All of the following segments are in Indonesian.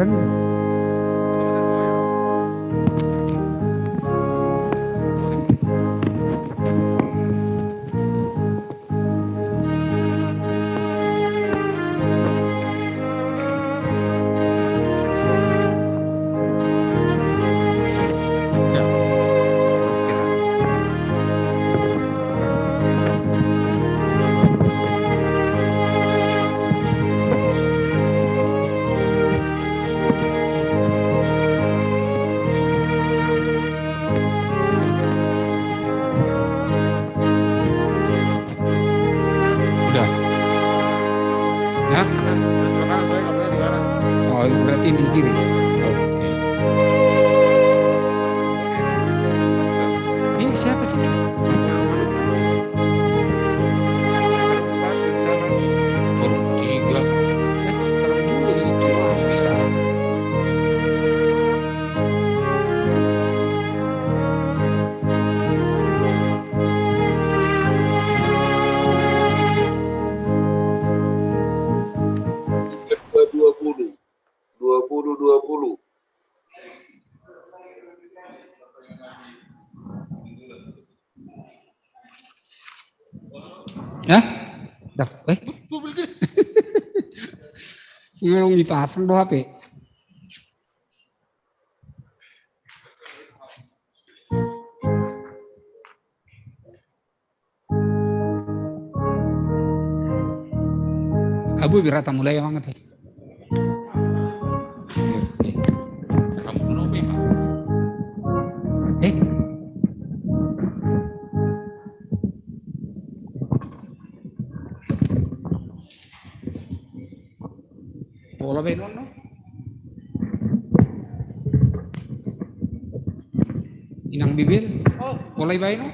Jalan. Udah. Hah? Di sebelah kanan saya nggak boleh di kanan. Oh, berarti di kiri. Oke. Ini siapa sih? Forum 3. Forum 2 itu bisa. Dua puluh. Hah? Dah, Ngomong dipasang doh HP. Abu birata mulai banget. Kamu dulu, Pak. Pola benon no? Inang bibir? Oh, Pola ibain no?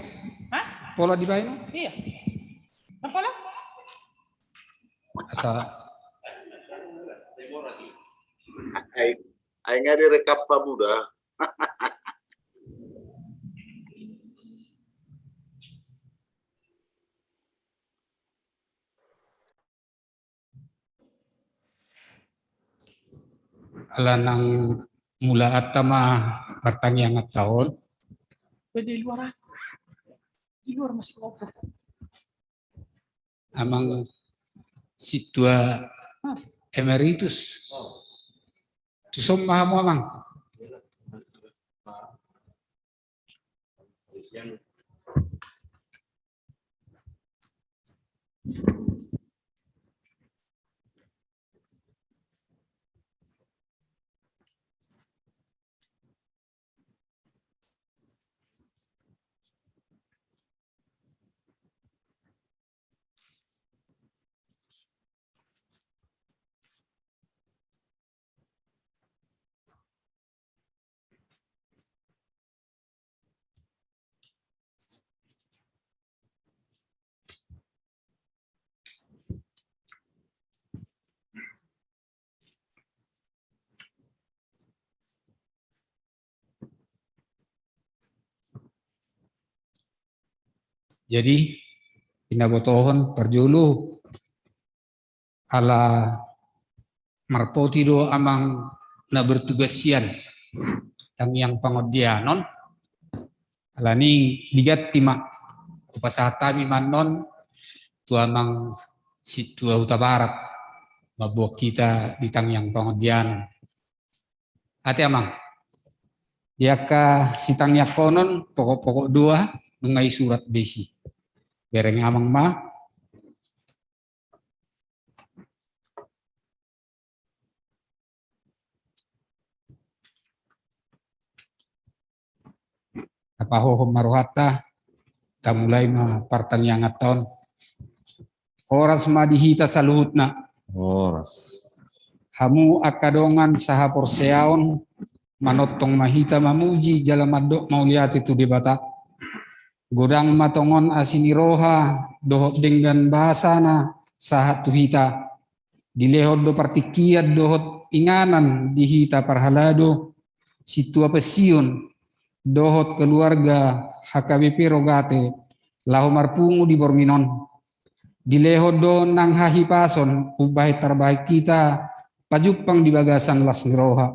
hah? Pola di bain no? Iya. Apa lah? Asa Aing nggak direkap Pak Buddha. alanang mula atama pertanyaan tahun Di luar. Di luar masih ngobrol. amang situa emeritus. Tusom mahamu amang. Jadi pinabotohon perjulu ala marpoti do amang na bertugasian tang yang pangodianon alani bigat tima upasata mi manon tu amang situa uta barat mabuak kita di tang yang pangodianon ate amang yaka sitang yakonon pokok-pokok dua nungai surat besi bereng amang mah tapaho maruhata tamulai ma pertanyaan tahun oras madihita saluhutna hamu akadongan saha porseaon manotong mahita mamuji jalamadok mauliat itu debata godang matongon asiniroha dohot dengan bahasana sahat tuhita dilehod do partikiat dohot inganan dihita parhalado situa pesion dohot keluarga HKBP rogate lahu marpungu di Borminon dilehod do nang hahipason ubah terbaik kita pajupang di bagasan las ni roha.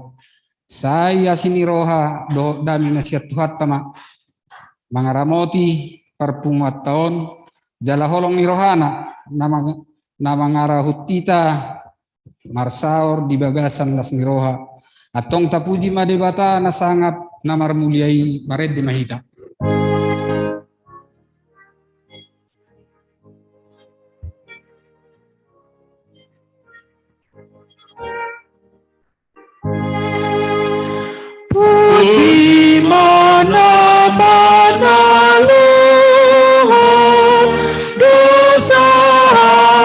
Saya sini roha do dami nasihat Tuhan tama mangaramoti parpungat taon jala holong ni rohana nama ngarahut tita marsaor di bagasan las ni roha atong tapuji madebata na sangat namar muliai mared di mahita. Puji mana-mana luhur dosa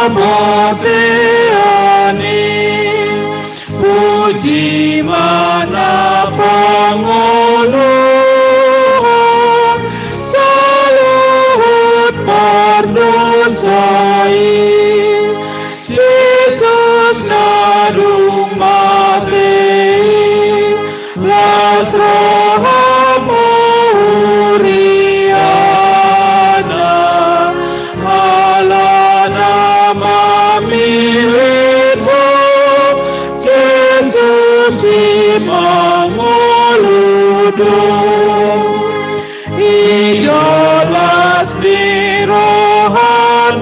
matiani. Puji mana panguluhur saluhut pardosai. Yesus nadung mati las rohamu riana ala nama milikmu Yesus imanguludu idolas di rohanami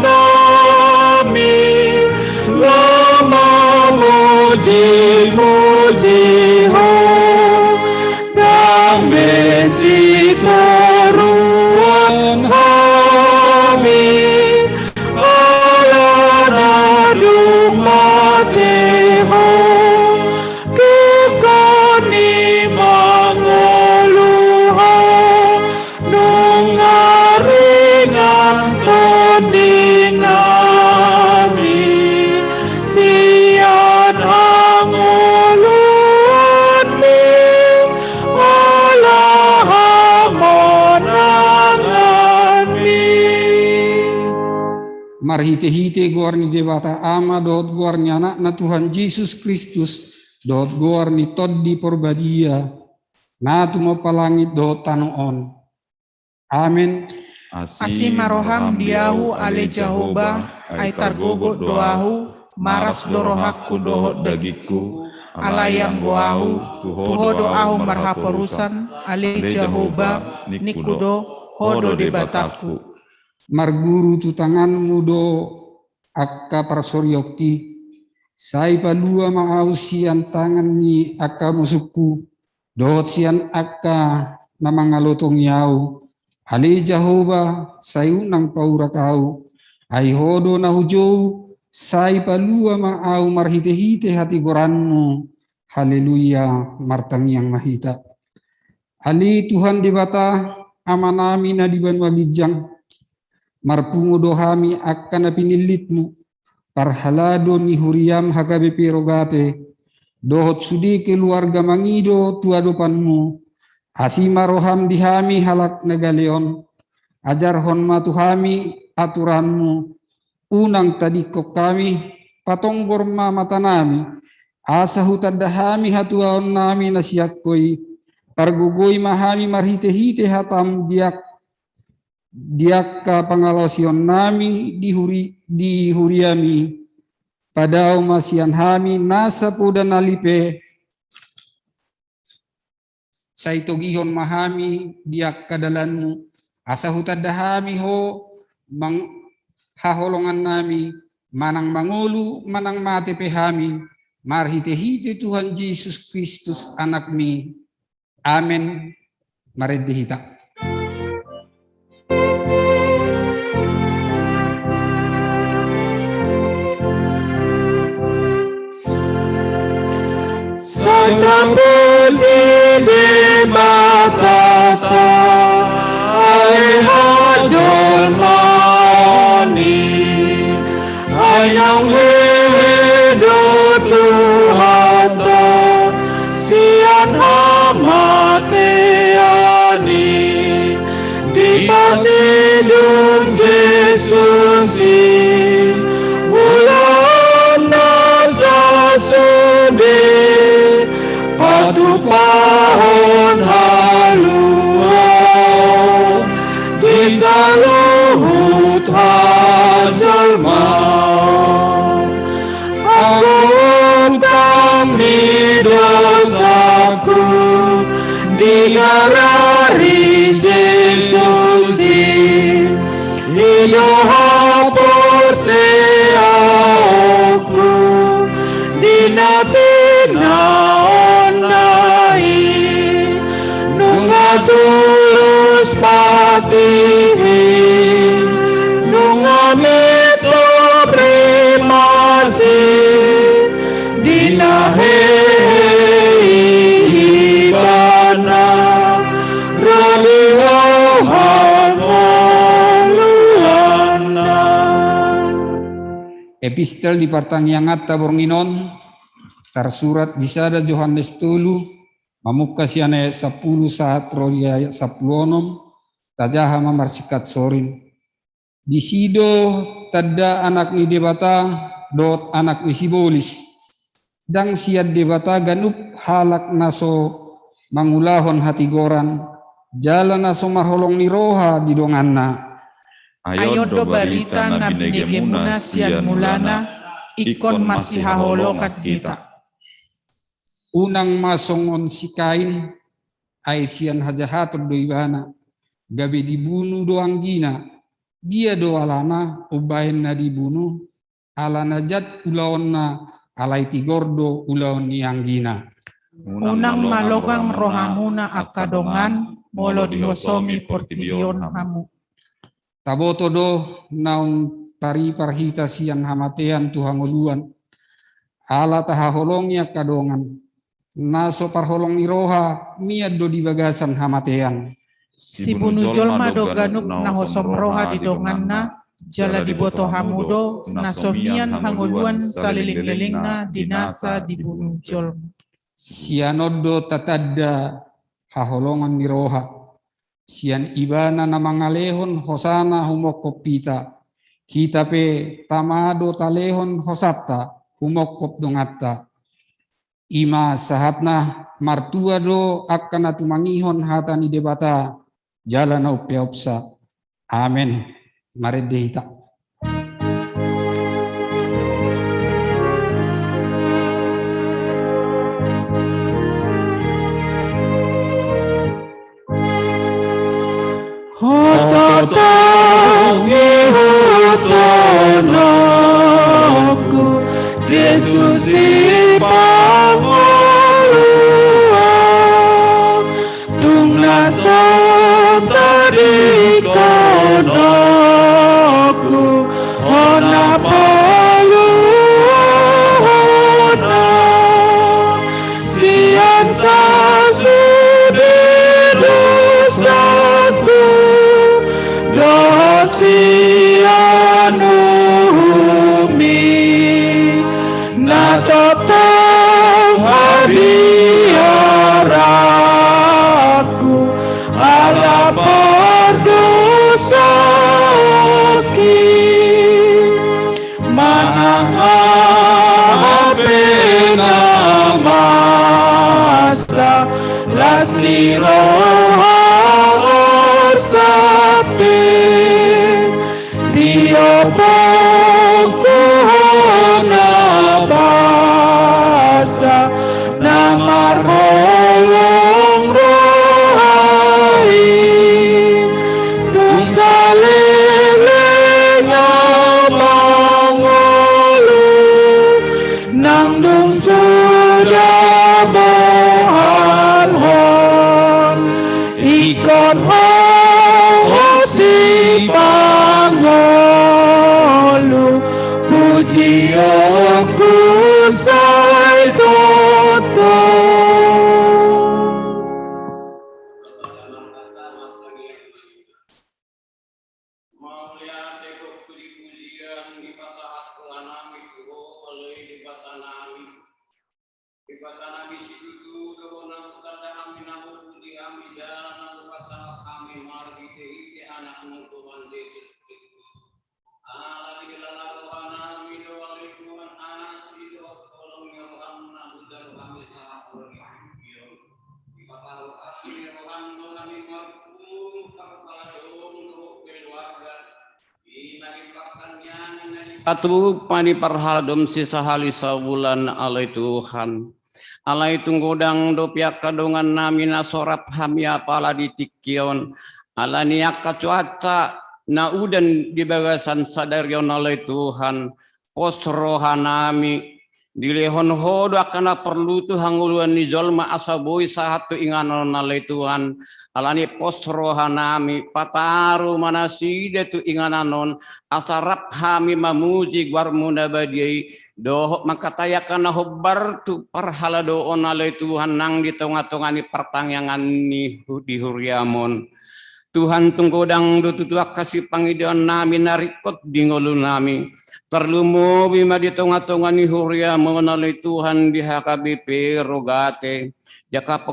lama muji-muji Mesito ruang kami ala nadung mateho dukani mangoluha nungaringan tonding nami sian angoluan mi marhite-hite gorni debata ama dot gorni anak na Tuhan Yesus Kristus dot gorni toddi porbadia na tumo palangit dot tanoon. Amin. Asi maroham diahu ale Jehovah ai targogo doahu maras dorohaku dohot dagiku alayang goahu tuhodo ahu marhaporusan ale Jehovah nikudo hodo debataku. Marguru tu tanganmu do akka parsoryoki sai palua maau sian tangan ni akka musuku dot sian akka namangalotong yau ali Jehovah sai unang paura kau ai hodo na hujou sai palua maau marhite-hite hati goranmu haleluya martangiang mahita ali Tuhan dibata amanami na diban wagijang marpungo dohami akan pinilitmu parhalado ni huriam hakabe pirogate dohot sudi keluarga mangido tuadopanmu asima roham dihami halak nagaleon ajar honma tuhami aturanmu unang tadiko kami patonggor matanami asa hutadahami hatuaon nami nasiakkoi pargugoi mahami marhite-hite hatam diakka pangalosion nami dihuriami padao masian hami nasa pudan nalipe saitogihon mahami diakka dalanmu asa hutadahami ho haholongan nami manang mangulu manang mate pehami marhite-hite Tuhan Yesus Kristus anakmi. Amen. Maredihita. Santa puji di batata ai hajol mani ai nang do Tuhan sian amate ani di pasidun Yesus ulang nasa sude patu pahon haluan di saluhut hajalma aku yo hapur seaku dinatina onai nunga tulus patihin nunga metlo premasi dina hibana Epistel di Partangiangat Tabornginon tersurat di sada Yohanes tulu mamuka siane 10 saat rodia 10 tajaha mamarsikat sorin di sido tada anak ni debata dot anak ni sibolis dang siad debata ganup halak naso mangulahon hati goran jalan naso marholong ni roha di donganna. Ayo do barita na binigemuna sian mulana, ikon masih haholokat kita. Unang masongon si Kain, ay siyan hajahatod do ibana, gabi dibunuh doang gina, dia do alana, ubahin na dibunuh, alana jat ulaon na, alay tigordo ulaon niyang gina. Unang malogang rohamuna akadongan, molo dihosomi portidion hamu. Taboto do naun tari parhita siang hamatean Tuhan uluan. Ala tahaholongnya kadongan. Naso parholong iroha miad do di bagasan hamatean. Si bunuh jolma do ganup na hosom roha di donganna, jala di boto hamudo, nasomian hanguluan saliling-lilingna dinasa dibunuh jolma. Sianod do tatadda haholongan miroha. Sian ibana na mangalehon hosana humokop pita. Kita pe tamado talehon hosapta humokop dongatta. Ima sahatna martua do akan atumangihon hatani debata jalan upeopsa. Amen. Mari dehita. Hototanku Yesus ipanguluan Tungna tadi konoku Hona paluana Sian sasudiru satu Dosianumi natapang hadiaraku ala perdosaki manangape masa lasni roha orsape Diopongkuhona basa namar holong rohain tung salilenya mangolu nang dung sudah bohalhon ikon si pangolu puji aku say toto Atu pani parhaldom sisa halisa bulan alai Tuhan. Alai tunggodang do piak kadongan namina sorat hamia pala ditikion. Ala niak cuaca na udan di bagasan sadarion oleh Tuhan pos rohanami dilehon hodo akana perlu tu hanguluan ni jolma asaboi sahatu inganon oleh Tuhan alani pos rohanami pataru manaside tu ingananon asarap hami mamuji guarmuna badiai doh makatayakan hobar tu parhala doon oleh Tuhan nang di tengah-tengah ni pertangyangan ni di huriamon Tuhan tunggodang dututuak kasih pangidian nami narikot di ngolu nami terlumu bima di tengah-tengah ni huria mengenali Tuhan di HKBP rogate jaka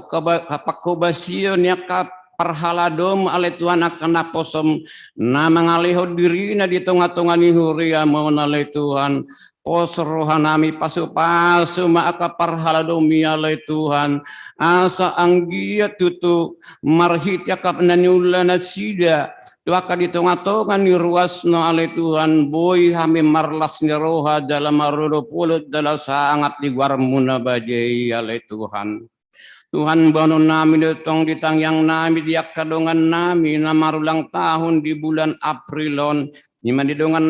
pakobasio nyaka perhaladom ale Tuhan akan naposom na mengalihod dirina di tengah-tengah ni huria mengenali Tuhan pos rohanami pasu-pasu maaka parhaladomi alai Tuhan asa anggia tutu marhit yakap nanyula nasida tuaka di tengah-tengah ni ruasno alai Tuhan boy hami marlas ni roha dalam marudo pulut dalam sangat di guarmuna bajai alai Tuhan Tuhan bangun nami datang di tangyang nami diak kadongan nami namarulang tahun di bulan Aprilon Nima di dongan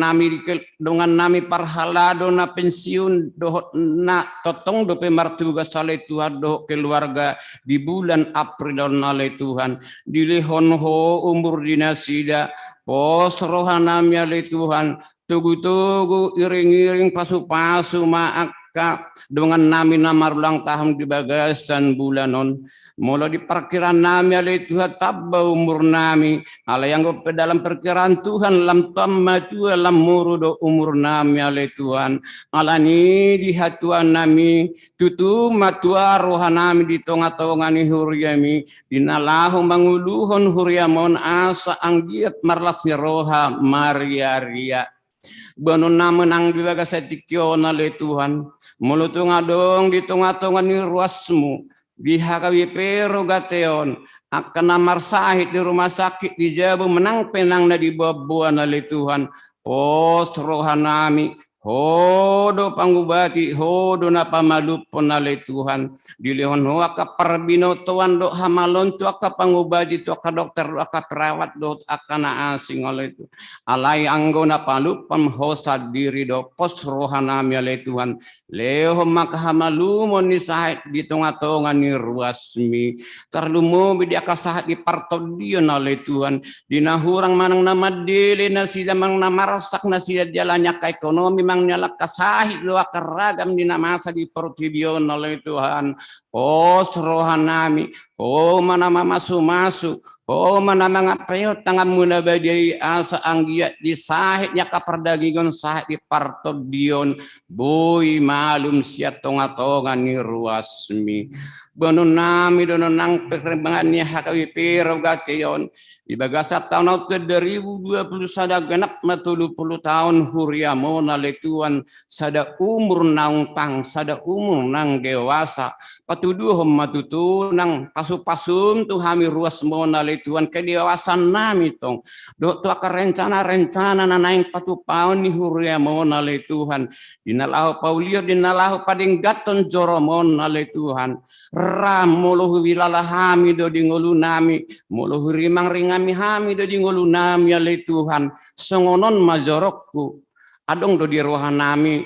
nami parhalado na pensiun dohot na totong dope martuga sale Tuhan dohot keluarga di bulan April nale Tuhan dilehon ho umur dinasida pos rohanami ale Tuhan tugu-tugu iring-iring pasu-pasu maaka dengan nami namar ulang tahun di bagasan bulanon mula di perkiraan nami alai Tuhan tabba umur nami ala yang dalam perkiraan Tuhan lam tamma Tuhan lam murudo umur nami alai Tuhan ala ni di hatuan nami tutu matua rohanami di tengah-tengah ni huriami dinalahu manguluhon huriamon asa anggiat marlasnya roha Maria ria Banun menang di bagasatikyo nale Tuhan mulut ngadong di tengah-tengah ni ruasmu di HKBP rogateon akan namar sahid di rumah sakit di Jabu menang penang na di bawah nale Tuhan pos rohanami hodo panggubati hodo na pamalupon nale Tuhan dilihon ho aka parbino tuan do hamalon tu aka panggubati tu aka dokter do aka perawat do aka na asing oleh itu alai anggo na palupam hosad diri do pos rohanami oleh Tuhan leho maka hamalumon ni sahid di tengah-tengah ni ruasmi terlumu bidi aka sahid di partodion oleh Tuhan dinahurang manang nama dele nasida mang namarasak nasida jalannya ke ekonomi nyala kasahid lo akaragam di namasa di pertibion oleh Tuhan pos rohanami mana masu mana mangapayo tangan muna badai asa anggiat di sahidnya kaperdagingon sahid di partodion boy malum sia tonga-tonga ni ruasmi banun nami donon nang perkembangannya HKBP rogateon di bagasat tahun ke 2020 sada genap 30 tahun huriamo nale Tuhan sada umur nang tang sada umur nang dewasa patuduh matutu nang pasu-pasum tu hami ruas mo nale Tuhan kedewasan nami tong do tu rencana-rencana nanaing patu paun ni huriamo nale Tuhan dinalahu paulio dinalahu pading gaton joromon nale Tuhan ram molohu wilala hami do di ngolu nami molohu rimang ringami hami do di ngolu nami ale Tuhan songonon majorokku adong do di rohanami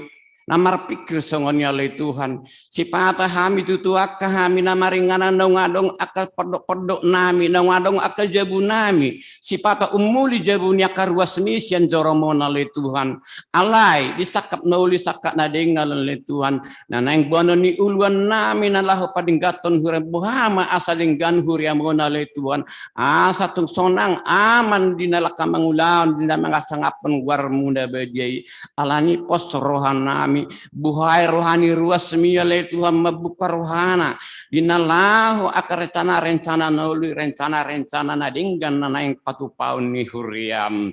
namar pikir songonya ale Tuhan sipata hami tutuak hami namaringanan ngadong akal podok-podok nami ngadong akal jabu nami sipata umuli jabunya karuas misian joromon ale Tuhan alai disakap nauli sakak nadengal ale Tuhan nanang bono ni uluan nami nalahu padinggaton hurem buhama asalinggan huriamon ale Tuhan asa tung sonang aman dinalaka mangulaon dina mangasangapan war muda bajai alani pos rohanami buhay rohani ruas miyale Tuhan mabuka rohana dinalahu akar rencana nauli rencana nadinggan nanaing patupaun ni huriam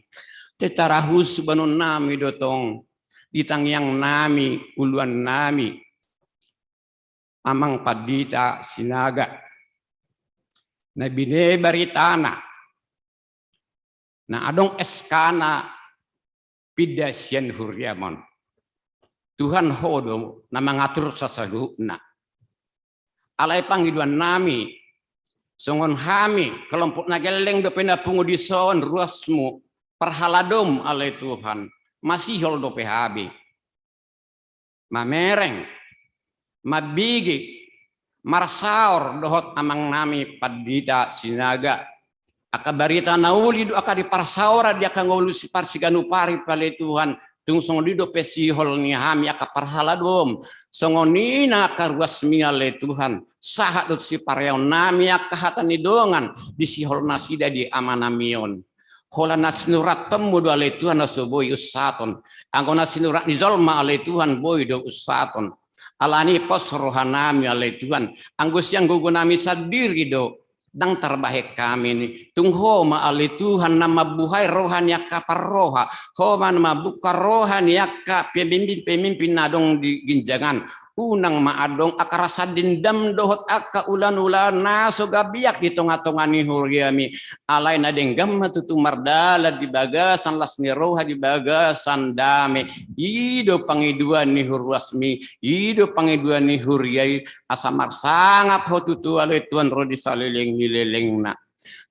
secara hus banun nami dotong ditangyang nami uluan nami amang padita sinaga na bine baritana na adong eskana pidasyan huriamon Tuhan hodo na mengatur sasaduna. Alay panggiduan nami, songon hami, kelompok nageleng do pena pungudison ruasmu, perhaladom alai Tuhan masih hol do PHB mamereng mabigi marsaor dohot amang nami padita sinaga akabarita nauli do aka di parsaora dia kangolu si parsiganu pari pale Tuhan tung songo dido pesihol ni hami aka parhaladom songo nina karwasmi ale Tuhan sahat dot si pareon nami aka hatani dongan di sihol nasida di amanamion hola nasinurat temu do ale Tuhan asoboy usaton anggona sinurat ni zolma ale Tuhan boy do usaton alani pos rohanami ale Tuhan anggus yang gugunami sadiri do dang terbaik kami ini tungho ma ali Tuhan nama buhay rohani kapar roha homa nama buka rohani ka pemimpin nadong di ginjangan unang maadong akarasa dendam dohot aka ulan-ulan naso gabiak di tonga-tonga ni huriami alai na denggam tutu mardala di bagasan lasni roha di bagasan dame ido pangiduan ni hurwasmi ido pangiduan ni huriai asamar sangap hotutu alai Tuhan rodi saliling nilelengna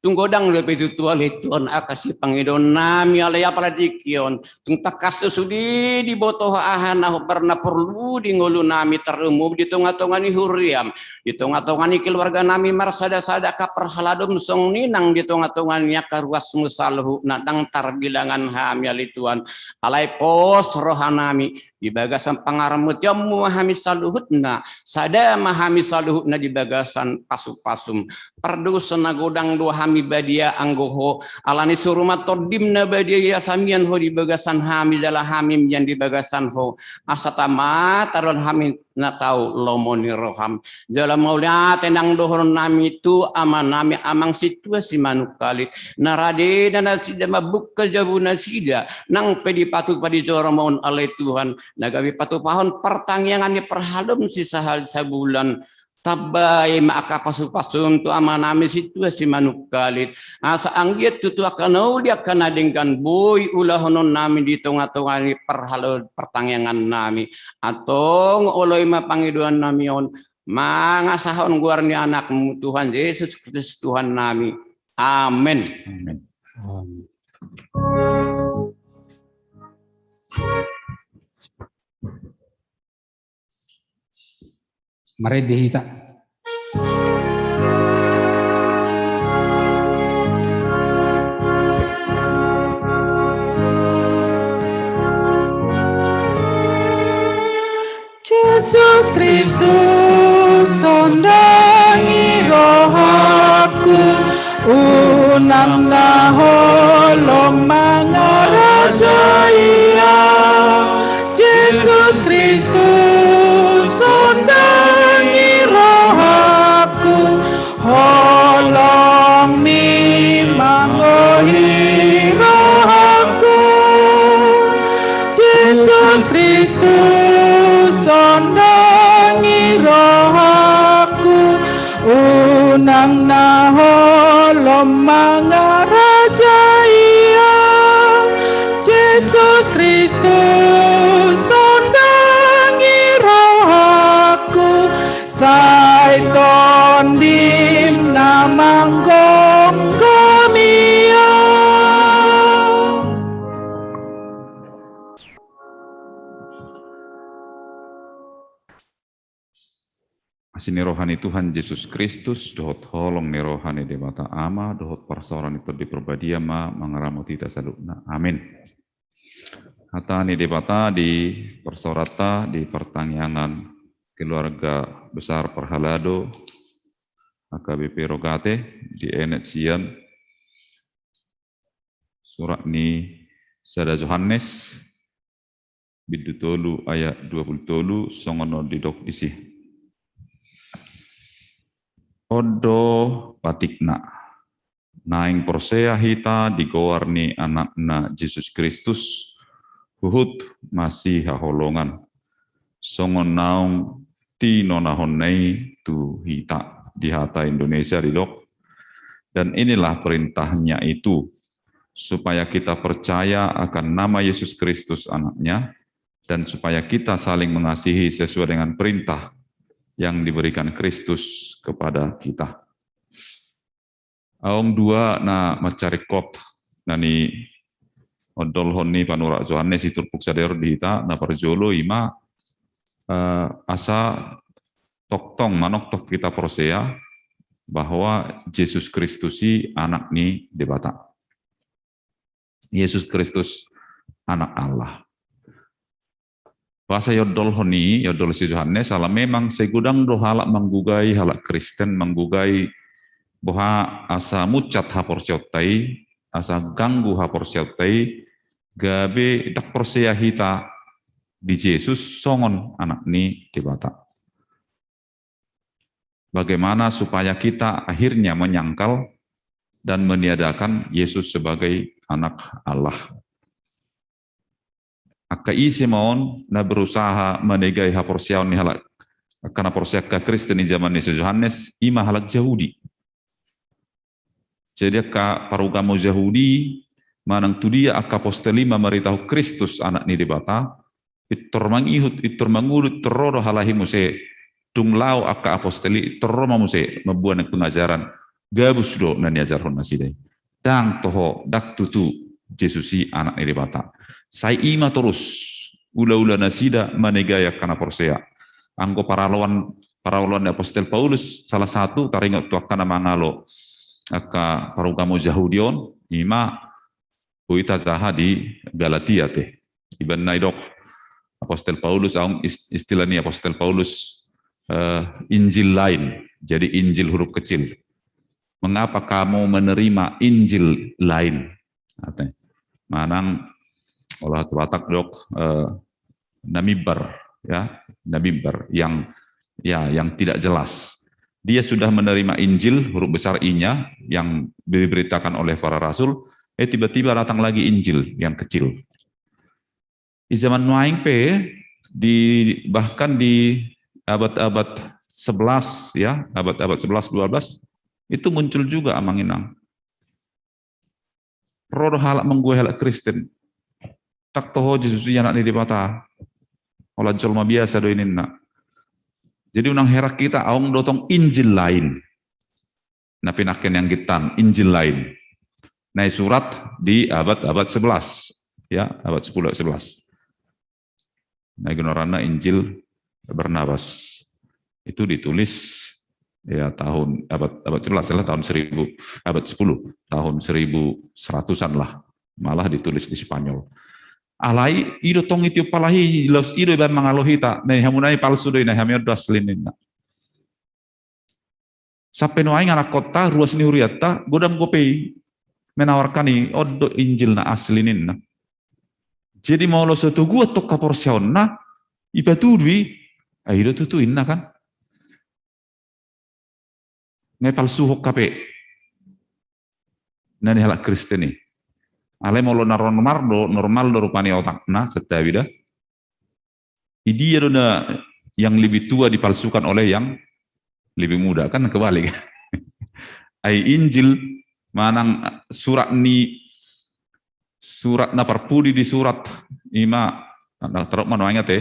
tunggodang lebih itu Tuhan akasi pangidon nami alai apaladikion tung takas tu sudi di botoh ahana pernah perlu di ngulu nami terumum di tengah-tengah ni huriam di tengah-tengah ni keluarga nami marsada-sada ka perhaladum song ninang di tengah-tengah ni karuas musalhu nadang tarbilangan hami alai Tuhan alai pos rohanami di bagasan pangaramut jamu hami saluhutna sada mahami saluhutna di bagasan pasum-pasum perdu senagodang dua hami badia anggoho alani surumat tordimna badia samian ho di bagasan hami jala hamim yang di bagasan ho asatama taron hami na tau lomoni roham jala maulia tenang dohon nami tu aman nami amang situasi manukali narade dan sida mabuk kejabuna sida nang pedi patu padi joromaun alai Tuhan nagawi patu pahon pertangyangan ni perhalum sisa hal sabulan tabai maka pasu-pasum tu amanami situasi manukalit asa anggiat tu akan dia akan adengkan boy ulahonon nami di tengah-tengah ni perhalud pertangyangan nami atong oloi ma pangiduan nami on mangasahon guarni anakmu Tuhan Yesus Kristus Tuhan nami amin Amin. Mari dihita. Yesus Kristus sondangi rohaku unam naholong mangarajaya Yesus Kristus sondangi rohaku holong mi mangohi rohaku Yesus Kristus sondangi rohaku unang naholom mangarajaya Yesus Kristus sondangi rohaku saiton dim namanggong gamia. Asini rohani Tuhan Yesus Kristus, dohot holong ni rohani debata ama, dohot parsoran itu di perbadiama, mangaramu tidak salukna. Amin. Hatani debata di persorata di pertangyangan keluarga besar Perhalado, AKBP Rogate, di Enet Sian, surat ni Sada Johannes, Bidutolu ayat 20 songono didok isi. Odo patikna naing persea hita digowarni anakna Yesus Kristus huhut masih haholongan songon naung tino nahonei tu hita di hata Indonesia dilok dan inilah perintahnya itu supaya kita percaya akan nama Yesus Kristus anaknya dan supaya kita saling mengasihi sesuai dengan perintah yang diberikan Kristus kepada kita. Aong dua na mencari kop nani Odol honi panurak Johannes itu puksader dihita na parjolo ima asa toktong manok tok kita prosea bahwa Yesus Kristus si anak ni debata. Yesus Kristus anak Allah. Bahasa yodol honi, yodol si Johannes, salah memang segudang do halak menggugai, halak Kristen menggugai bahwa asa mucat hapor siotai, asa ganggu hapor siotai, gabe dak persea hita di Yesus songon anak ni debata. Bagaimana supaya kita akhirnya menyangkal dan meniadakan Yesus sebagai anak Allah. Aka isi maon na berusaha menegai haporsiaun ni halak karena porsiak ke Kristen di zaman Yesus Yohanes ima halak Yahudi. Jadi ka parugamo Yahudi manang tu dia aka postelima meritahu Kristus anak ni debata itor mangihut itor mangurut teroro halahi muse tunglau aka aposteli teroma muse membuat pengajaran gabus do na niajar hon masih dang toho dak tutu Jesusi anak ni debata. Saya ima terus ula-ula nasida manegaya kana porsea. Anggo paralawan Apostel Paulus salah satu taringot tuakana mangalo aka parugamo Yahudion ima uita zaha di Galatia teh. Iban naidok Apostel Paulus istilah ni Apostel Paulus Injil lain. Jadi Injil huruf kecil. Mengapa kamu menerima Injil lain? Manang olah Batak dok namibbar ya, namibbar yang tidak jelas. Dia sudah menerima Injil huruf besar I-nya yang diberitakan oleh para rasul, tiba-tiba datang lagi Injil yang kecil. Di zaman Nuaing bahkan di abad-abad 11 ya, abad-abad 11 12 itu muncul juga amanginang. Rodo halak menggue halak Kristen. Tak toho Yesus anak ni debata. Olah jolma biasa do ini nak. Jadi unang herak kita aung dotong Injil lain. Na pinaken yang gitan Injil lain. Nah surat di abad-abad 11 ya, abad 10 11. Nah ignorana Injil Barnabas. Itu ditulis ya tahun abad 11 lah tahun 1000 abad 10 tahun 1100-an lah malah ditulis di Spanyol. Alai ido tong itu palahi los ido ban mangalohita nei hamunai palsu doi nei hamior das linina. Sampai noai anak kota ruas ni huriata godam gope menawarkan ni odo Injil na aslinin na. Jadi mau lo satu gua tok kaporsion na ibatudwi ido tutuin na kan. Nei palsu hok kape. Nani halak Kristen ni. Ale molo normal do rupani otakna setawida. Dia dona yang lebih tua dipalsukan oleh yang lebih muda kan kebalik. Ai Injil manang surat na parpudi di surat ima teruk manoanga teh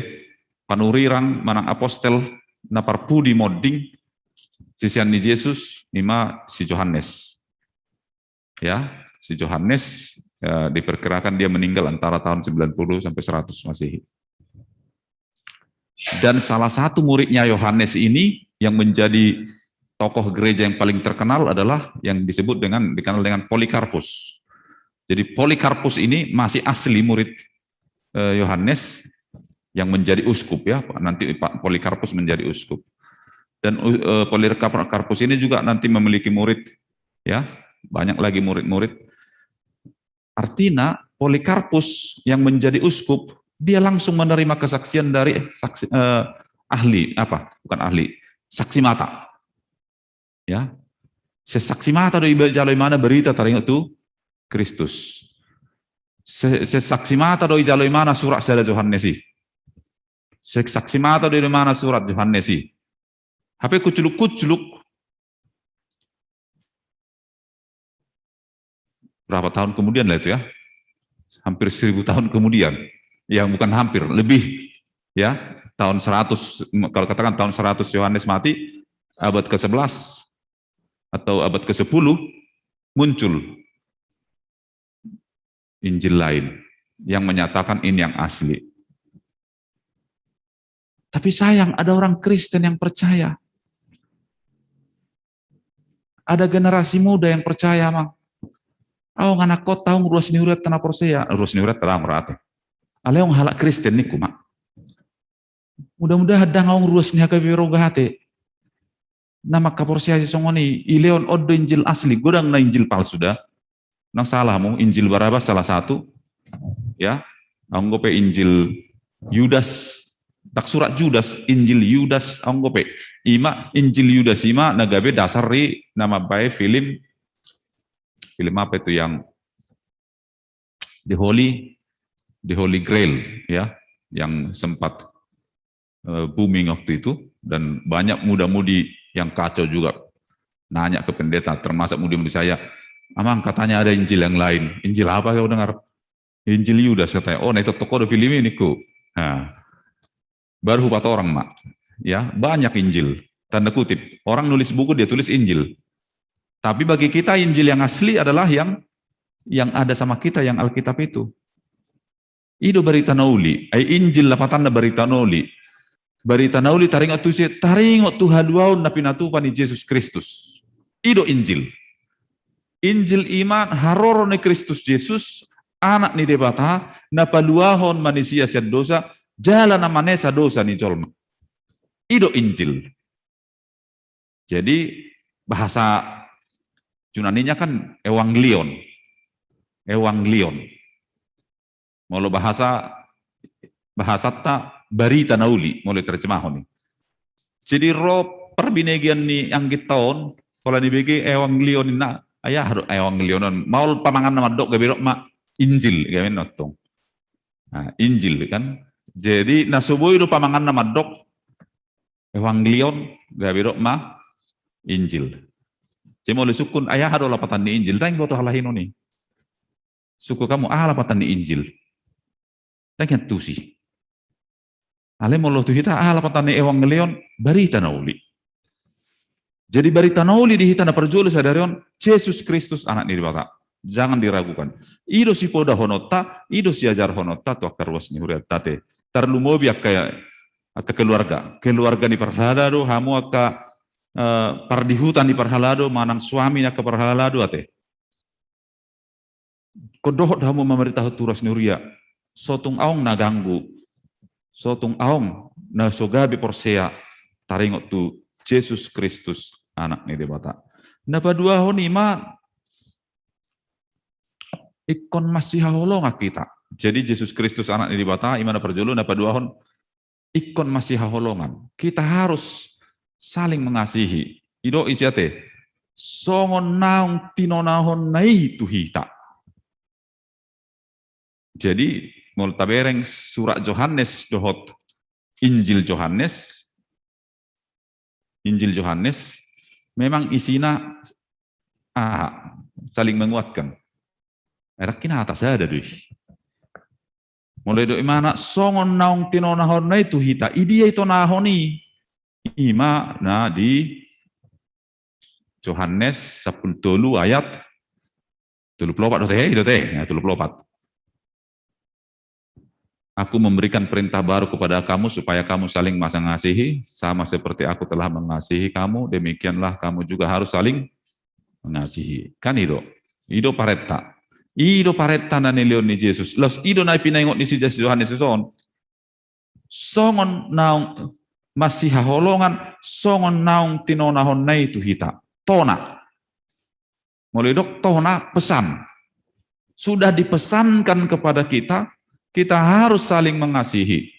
panurirang manang apostel na parpudi modding sisian ni Yesus ima si Johannes. Ya, si Johannes ya, diperkirakan dia meninggal antara tahun 90 sampai 100 Masehi. Dan salah satu muridnya Yohanes ini yang menjadi tokoh gereja yang paling terkenal adalah yang dikenal dengan Polikarpus. Jadi Polikarpus ini masih asli murid Yohanes yang menjadi uskup ya, nanti Polikarpus menjadi uskup. Dan Polikarpus ini juga nanti memiliki murid ya, banyak lagi murid-murid. Artinya Polikarpus yang menjadi uskup dia langsung menerima kesaksian dari saksi mata. Ya. Sesaksi mata do ibadah jaloi mana berita taringat tu Kristus. Sesaksi mata do jaloi mana surat sada Johannesi. Sesaksi mata do mana surat Johannesi. HP kuculuk-kuculuk berapa tahun kemudian lah itu ya, hampir 1000 tahun kemudian, yang bukan hampir, lebih ya, tahun 100, kalau katakan tahun 100 Yohanes mati, abad ke-11 atau abad ke-10 muncul Injil lain. yang menyatakan ini yang asli. Tapi sayang, ada orang Kristen yang percaya. Ada generasi muda yang percaya, Mang. Oh, anak kau tahu ruas niurat tanah Persea, ruas niurat terang merate. Aleong halak Kristen niku, Mak. Mudah-mudahan ada ngau ruas nih kabiroga hati. Nama Kaporsea songoni, ileon odo Injil asli, godang na Injil palsu dah. Nang salahmu, Injil Barabas salah satu, ya. Anggope Injil Yudas, tak surat Judas, Injil Yudas, anggope. Ima Injil Yudas ima nagabe dasar ri nama bae film apa itu yang The Holy Grail, ya, yang sempat booming waktu itu, dan banyak muda-mudi yang kacau juga nanya ke pendeta, termasuk mudi-mudi saya, Amang katanya ada Injil yang lain. Injil apa kau dengar? Injil Yudas katanya. Oh, nah itu toko udah film ini ku. Nah, baru 4 orang, Mak. Ya, banyak Injil. Tanda kutip. Orang nulis buku dia tulis Injil. Tapi bagi kita Injil yang asli adalah yang ada sama kita, yang Alkitab itu. Ido berita nauli. Injil lapatan berita nauli. Berita nauli taringot Tuhan duaun na pinatupan ni Yesus Kristus. Ido Injil. Injil iman haroro ni Kristus Yesus, anak ni debata, na paluahon manusia siya dosa, jalan namane sa dosa ni jolma. Ido Injil. Jadi bahasa Yunaninya kan Evangelion. Molo bahasa ta berita nauli, mulai terjemahon nih. Jadi roh perbinegian ni ang gitaon, kalau ni bagi Evangelion na, ayah harus Evangelionon. Mau pamangan nama dok gabirok mak Injil, gamin notong. Nah, Injil kan. Jadi nasuboy do pamangan nama dok Evangelion gabirok mak Injil. Jadi mau sukun ayah harus lapatan ni Injil. Tanya foto halahin ni. Suku kamu lapatan ni Injil. Tanya tusi. Ale mau tuh kita lapatan ni Evangelion berita nauli. Jadi berita nauli di hitana perjual sadarion Yesus Kristus anak ni dibata. Jangan diragukan. Ido si poda honota, ido si ajar honota tu akar was ni huriat tate. Terlalu mau biak kayak keluarga ni perhalado, hamu aka pardihutan di perhalado, manang suami nak perhalado ate. Kodohot hamu memerintah turas ni huria. Sotung aong na ganggu, sotung aong na sogabi Persea taringot tu Yesus Kristus anak ni debata. Napadua honi ma ikon masih haholong kita. Jadi Yesus Kristus anak ni debata imana perjulu napadua hon ikon masih haholongan. Kita harus saling mengasihi. Ido isiate songon naung tinonahon nai tuhita. Jadi multabereng surat Yohanes dohot Injil Yohanes memang isinya saling menguatkan. Erakin atas ada deh. Mulai do imana songon naung tinonahon na itu hita idia itu nahoni ima na di Yohanes 10 ayat 34 34. Aku memberikan perintah baru kepada kamu supaya kamu saling mengasihi, sama seperti aku telah mengasihi kamu, demikianlah kamu juga harus saling mengasihi. Kan ido paretta. Ido paretta na nilion ni Yesus. Los ido na ipinaingot ni si Yohanes son. Songon naung masih haholongan, songon naung tinonahon na itu hita. Tona. Mulai dok tona pesan. Sudah dipesankan kepada kita harus saling mengasihi.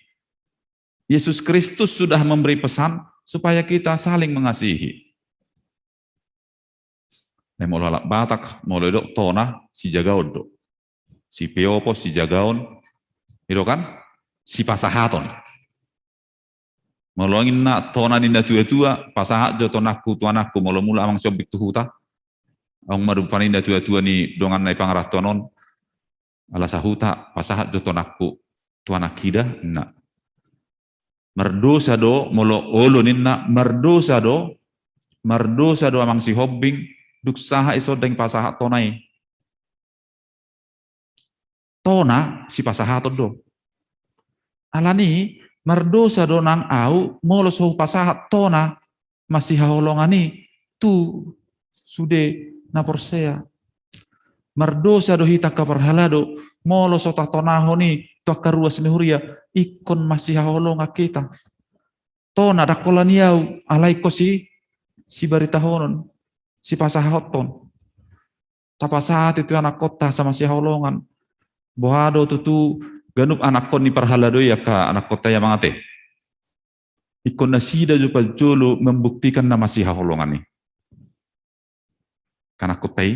Yesus Kristus sudah memberi pesan supaya kita saling mengasihi. Mulai alak batak, mulai dok tona si jagaon dok, si peopo si jagaon, itu kan si pasahaton. Molongin na tona ninda tua pasahat jo tonaku tuanaku mula amang sobik tuhuta, ang marupanin ninda tua ni dongan nai pangaratonon. Ala sahuta pasahat jo tonaku tuanak hida na merdosa do molo olo ninna merdosa do amang si hobbing duk saha iso deng pasahat tonai tona si pasahato do. Alani mardosa do nang au molos ho pasahat tona masih haholongani tu sude na porsea. Mardosa do hita kaparhalado molos ota tonaho ni to karuas ni huria ikon masih haholonga kita. Tona dakolaniau alai ko si baritahonon si pasahaton. Tapasahat itu anak kota sama si haholongan. Bohado tutu ganuk anak kon ni parhalado ya ka anak kota yang mangate. Ikon nasida juga jolo membuktikan nama si haholongan ni. Karena kotai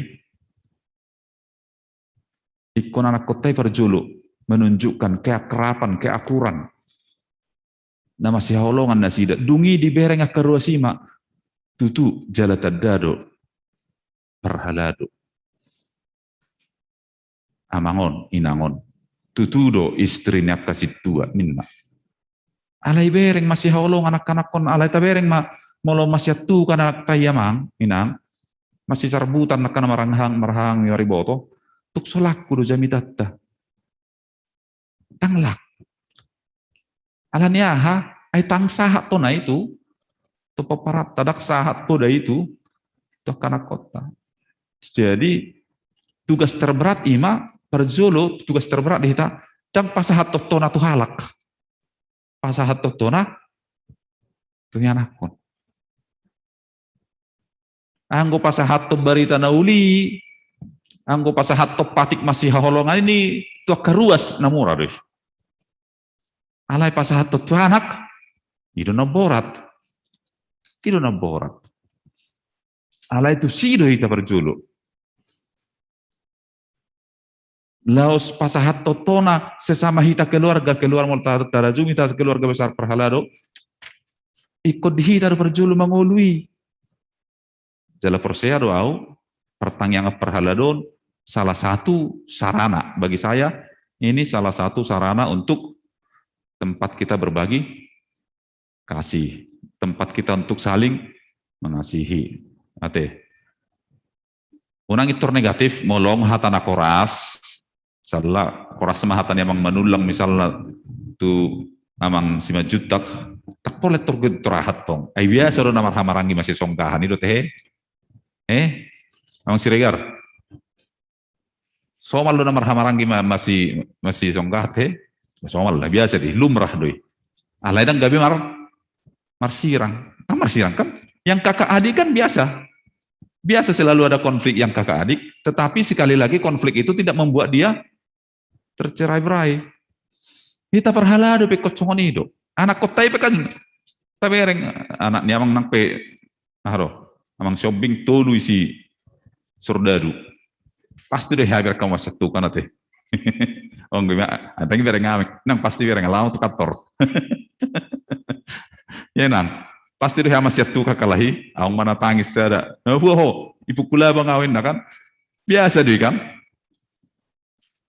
ikon anak kotai perjolo menunjukkan keakraban, keakuran. Nama si haholongan nasida dungi di bereng akaruasima tutu jalatadado parhalado. Amangon, inangon. Tutudo istrinya kasih tua minna. Alay bereng masih haulong anak-anak kon alay tabereng molo masih tu kana tayamang inang masih sarbutan nak kana marahang yariboto tuk solak kudu jamitatta. Tanglak. Alania ha ay tang sahat to na itu to paparat tadak sahat to da itu to kana kota. Jadi tugas terberat ima perjolo tugas terberat dihita dan pasahat totona tu halak pasahat totona tu nyanakon anggo pasahat to barita nauli anggo pasahat to patik masih haholongan ini tu karuas namura deh alai pasahat to anak itu na borat alai tu sido hita perjolo Laos pasahat totona sesama hita keluarga mau tarajum hita keluarga besar perhalado ikut dihita perjulu mengului jala persea doau pertanyaan perhaladon salah satu sarana bagi saya ini salah satu sarana untuk tempat kita berbagi kasih tempat kita untuk saling mengasihi ate unang itur negatif molong hatana koras salah koras mahatan yang menulang misalnya tu amang sima jutak tak boleh turgut turahat tong ay biasa do namar hamarangi masih songkahan itu teh amang siregar somal do namar hamarangi masih songkah teh somal lah biasa di lumrah doi alai dang gabi marsirang kan yang kakak adik kan biasa selalu ada konflik yang kakak adik tetapi sekali lagi konflik itu tidak membuat dia tercerai-berai. Kita perhalado pe kotsongonido. Anak kotai pe kan tabereng anak ni amang nang pe amang shopping tolu isi sordadu. Pasti deh hagar kamu satu kan ate. Oh gimana? Atangi bereng amek nang pasti bereng lawan tu kantor. Ya nan. Pasti deh ama satu kakalahi, awang mana tangis ada. Ho, ibu kula bang awin kan. Biasa deh kan.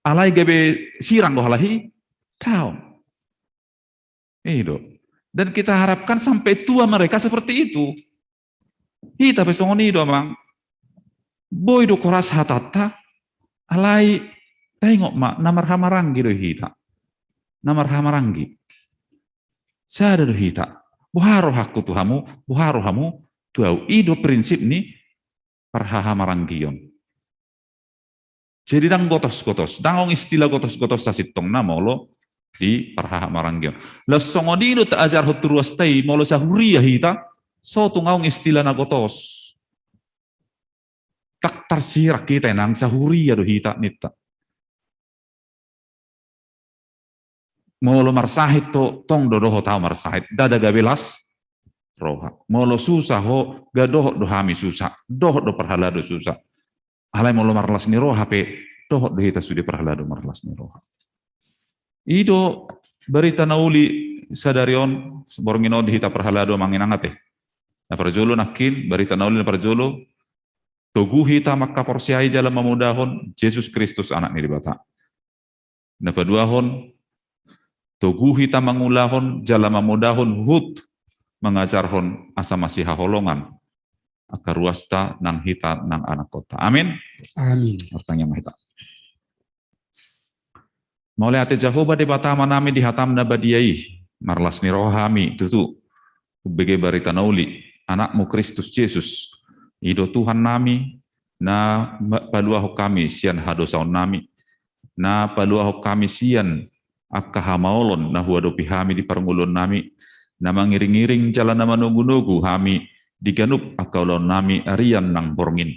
Alai gabe sirang do halahi tahu itu dan kita harapkan sampai tua mereka seperti itu kita pesongoni do mang boy do koras hatata alai tengok mak namar hamarangi do hita namar hamarangi sada do hita buharo hakku tuhamu buharo hamu tuau ido prinsip ni parhahamarangion. Jadi dang gotos-gotos, dangong istilah gotos-gotos sasitong na molo di parhaha maranggion. Lasongodido ta ajar hoturuas tay molo sahuria hita, so tungaong istilah na gotos. Tak tarsirak kita nang sahuria do hita nita. Molo marsahit to tong dodoho tau marsahit, dada gabelas roha. Molo susah ho gadoh do hami susah, doh do parhala do susah. Halai molo marlas ni roha pe doh do hita sudi parhalado marlas ni roha. Ido berita nauli sadarion borngino di hita parhalado manginangate. Na perjolo nakin berita nauli na perjolo togu hita makka porsiai jalan memudahon Yesus Kristus anak ni dibata. Na paduahon togu hita mangulahon jalan memudahon hut mengajarhon asa masih haholongan akaruasta nang hita nang anak kota. Amin. Amin. Pertanyaan hita. Maulai ate Jehovah de batama nami di hatam na badiai, marlas ni rohami tutu, ubege barita nauli, anakmu Kristus Yesus, ido Tuhan nami, na paluaho kami sian hadosaon nami, na paluaho kami sian akkahamaolon na huadopi hami di parngulon nami, na mangiring-iring jalan na manugu-nugu hami, di ganup akaulon nami arian nang borngin,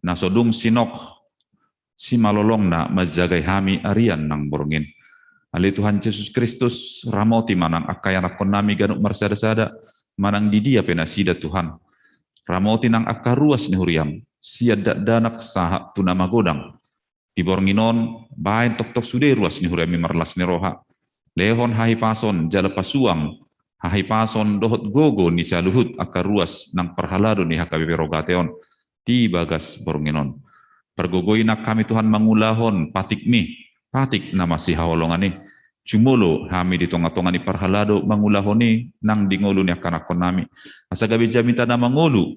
na sodung sinok, si malolong na majagai hami arian nang borngin. Ali Tuhan Yesus Kristus ramoti manang akayan akon nami ganuk marsada-sada manang di dia penasida Tuhan. Ramoti nang akaruas ni huriam siada danak sahak tuna magodang. Di bornginon bain tok-tok sude ruas ni huriami marlas ni roha. Lehon hahi pason jala pasuang hahi pason dohot gogo ni saluhut akaruas nang perhalado ni hakabe rogateon di bagas bornginon. Pergogoinak kami Tuhan mangulahon patik nama si hawalongan ni cumulo kami di tonga-tonga ni parhalado mangulahoni nang di ngolu ni akanakon nami asa gabi jamita na ngolu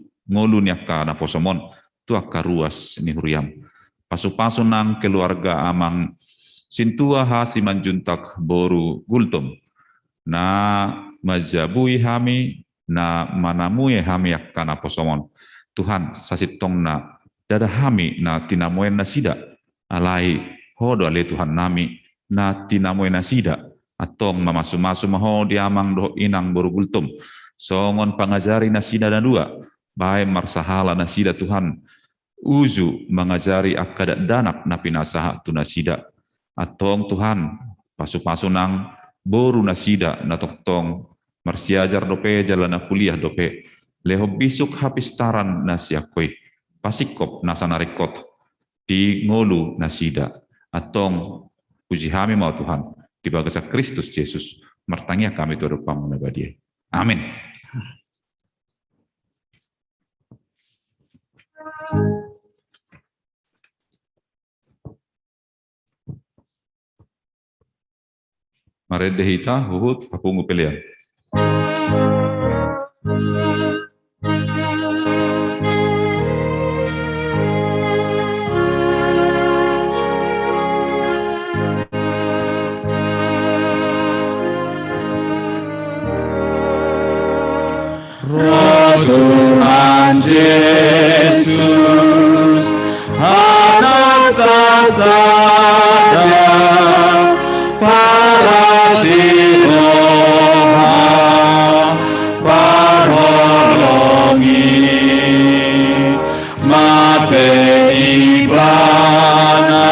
ni akana posomon tu akaruas ni huriam pasu-pasu nang keluarga amang sintua ha si manjuntak boru gultom na majabui hami na manamue hami akana posomon Tuhan sasitong na dada hami na tinamoen na sida alai hodo ale Tuhan nami na tinamoen na sida atong mamasu-masu maho diamang do inang borugultum songon pangajari na sida na dua bae marsahala na sida Tuhan uzu mengajari akada danak na pinasaha tu na sida atong Tuhan pasu-pasu nang boru na sida na toktong marsiajar dope jalana kuliah dope leho bisuk hapistaran na siakwe pasikop nasanarikot di ngolu nasida atong puji kami mau Tuhan di bagasa Kristus Yesus mertangnya kami turut pamunabadiai. Amin. Maredehita huhut papungu pelian. Tuhan Yesus anak sasada para sihoha parolongi mate iblana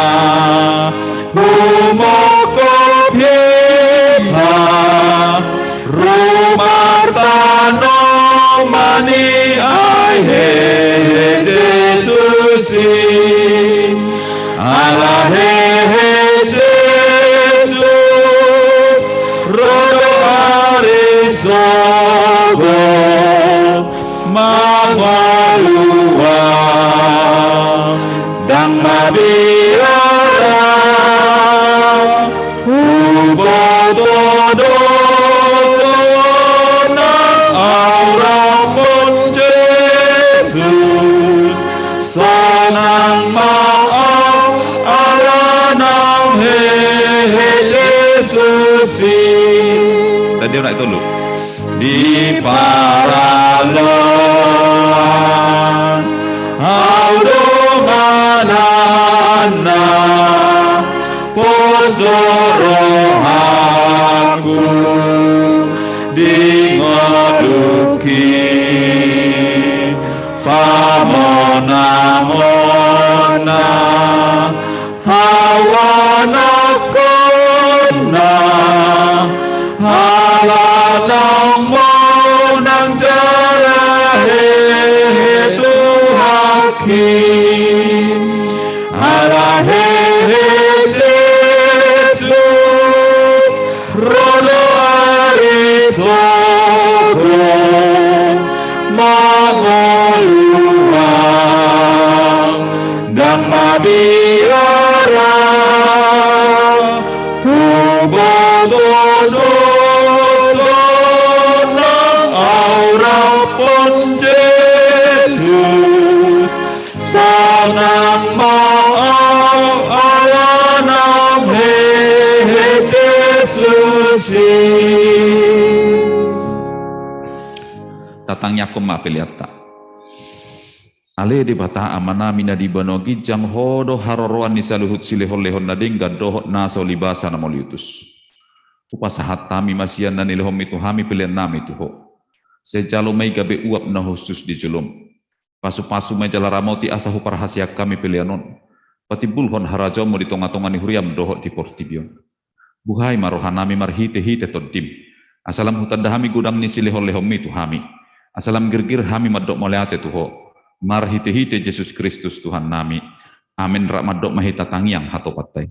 humoko pita rumah tano mani ai he Jesus ala he Jesus rodo arisogo magwalua dang mabiara ubododo sanang maaf alanang he Jesus Dan dia nak tolong di paraloan audomanana posdorohaku di ngoduki Pamona hawana kona halanang monang jarahe Tuhakim harahe Jesus rodo arisogo mangoluang dan mabiara hubodozo sonang aurapon Jesus sanang maaf alanam he kasih. Tatang yakum ma peliata. Ale di bata amana mina di banogi jang hodo haroroan ni saluhut silehon lehon nading gadoh na solibasa na moliutus. Upasahat tami masian na nilehom itu hami pilihan nami itu ho. Sejalo may gabe uap na khusus di julum. Pasu-pasu may jalaramoti asahu parhasia kami pilihanon. Pati bulhon harajaw mo di tonga-tonga ni huriam dohot di portibion. Buhay marohan nami marhite-hite todim. Asalam hutan dahami gudang ni silehon lehom itu hami. Asalam girgir hami madok moleate tuho. Marhite-hite Yesus Kristus Tuhan nami. Amin rak madok mahita tangiang hato patay.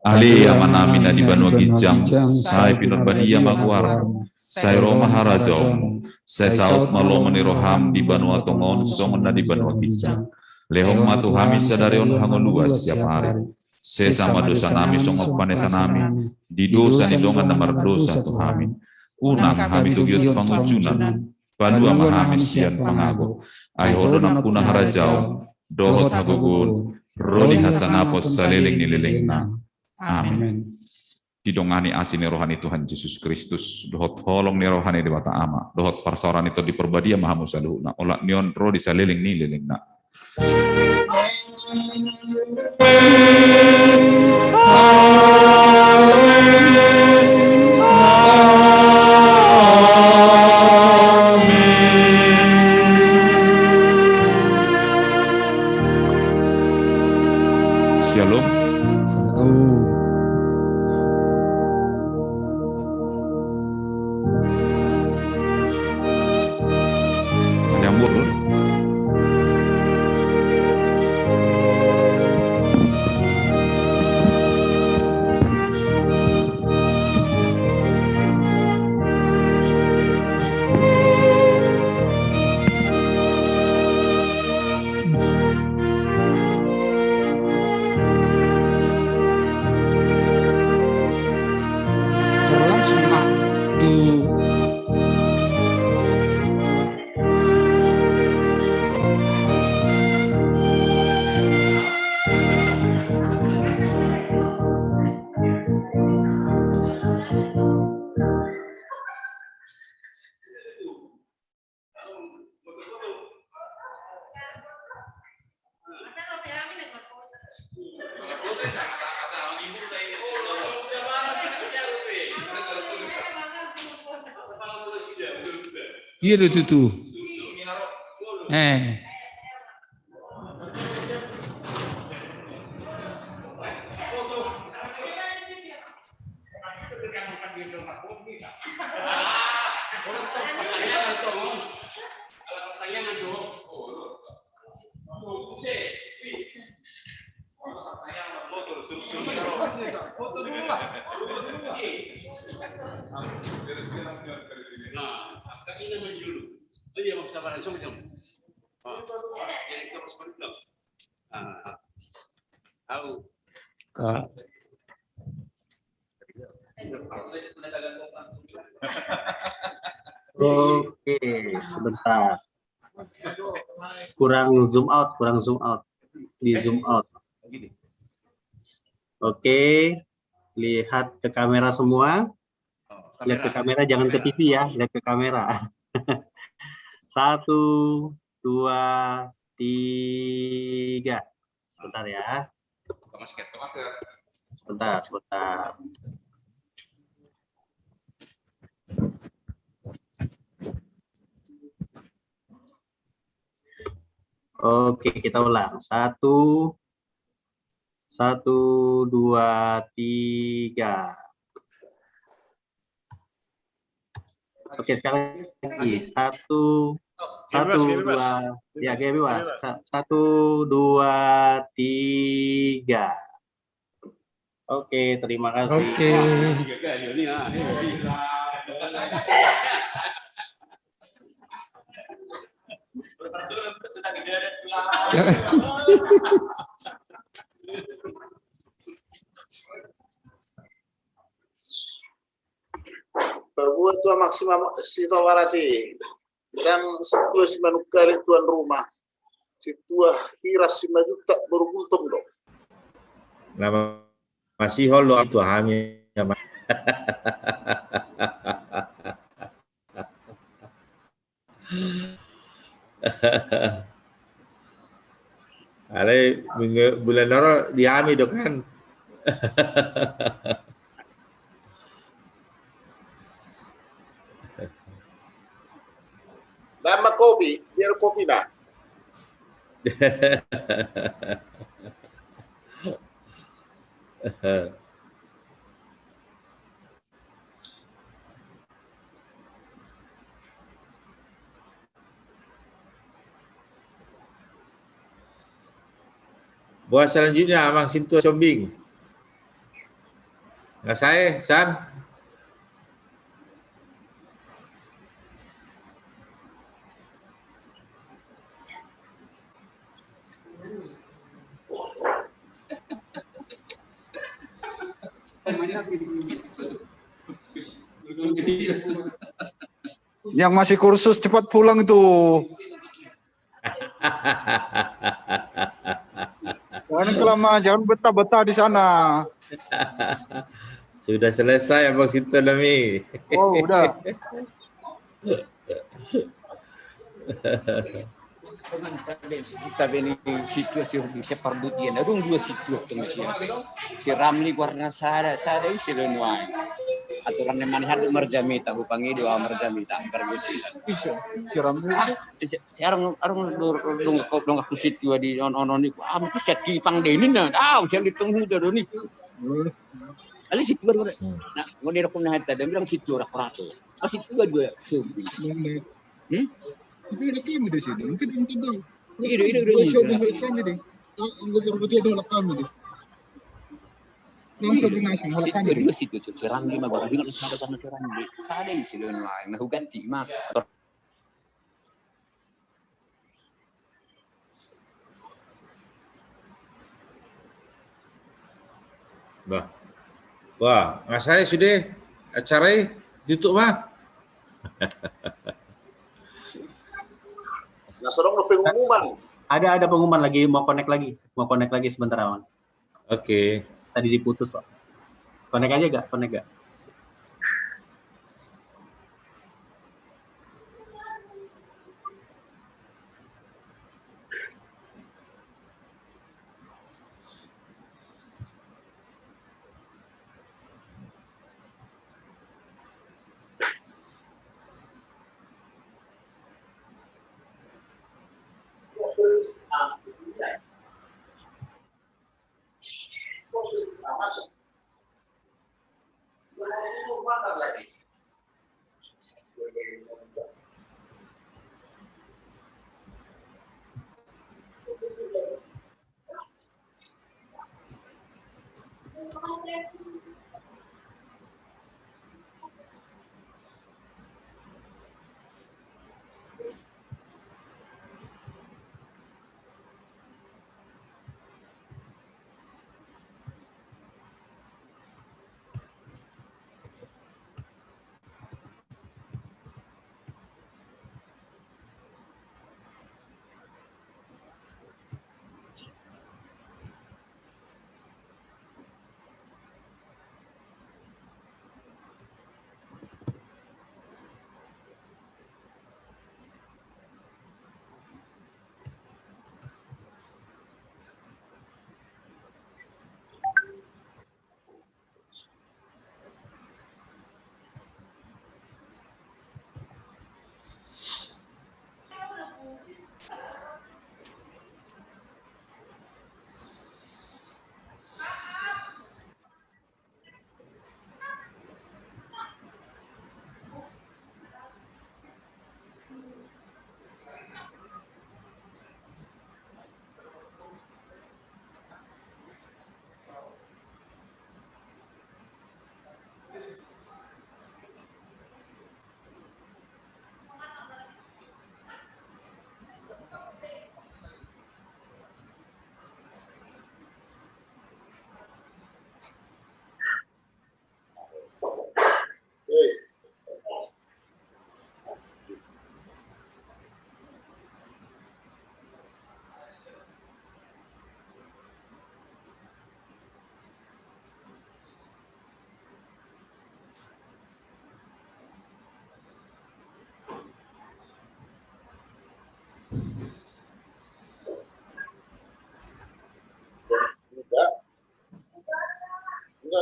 Ali amanami na di banua gijang, sai pinot badia maguar, sai Roma harazom, sai saut malo meniroham di banua tongon songon na di banua gijang. Lehong matu hami sadarion hangon luas siap hari. Sesama dosa nami songok panesa nami, di dosa ni dongan namar dosa tu hami. Unang hami tugiot pangucunan, padua mahami sian pangago. Ai hodon punah harajau, dohot hagugun, rodi hasanapos saliling nililing na. Amin. Didongani asini rohani Tuhan Yesus Kristus, dohot holong ni rohani di bata ama, dohot parsoran itu diperbadia mahamu saluhna, olak nion rodi saliling nililing na. Shalom. Ada yang buruk? Berlangsung waktu. Iya itu. Oke, sebentar. Kurang zoom out. Di zoom out. Oke, lihat ke kamera semua. Lihat ke kamera, jangan ke TV ya, lihat ke kamera. 1, 2, 3. Sebentar ya. Sebentar. Oke, kita ulang. 1, 2, 3. Oke, sekali lagi. 1, 2. Ya, bebas. 1, 2, 3. Oke, terima kasih. Oke. Perbuat tua maksimal sitawarati dan setua si manukali tuan rumah situa hiras si majuta beruntung dong. Nama masih holo itu hanya Ada bulan Noro dihami dok kan. Nama kopi, biar kopi dah. Buat selanjutnya Amang Sintua Combing. Nggak saya, San. Yang masih kursus cepat pulang itu. Jangan kelamaan, jangan betah-betah di sana. Sudah selesai Abang Sintua Nami. Oh, udah. Kita ini situasi Indonesia perdutian, ada dua situasi Indonesia. Si Ramli warna sada isi lenuai. Aturan yang mana ada merjamita, hupangi dua merjamita, perdutian. Bisa, siram itu. Sekarang dong aku situ di on itu, mungkin saya dipang deni nah, saya ditunggu dari ini. Ali situ baru. Nah, ngoni aku nak tadi bilang situ orang perato. Situ dua sumbi. Itu ada kami di sini. Mungkin dong. Ini. Kami deh. Anggota berbeda adalah kami deh. Nonton di nasi, malah kami deh. Situ serang di mana? Dengan ada sama serang di. Sada isi lain lain. Nah, ganti mak. Wah, nggak saya sudah acara tutup mah. Nah, sorong pengumuman. Ada pengumuman lagi, mau connect lagi sebentar awan. Oke. Tadi diputus kok. Connect aja gak?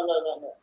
enggak.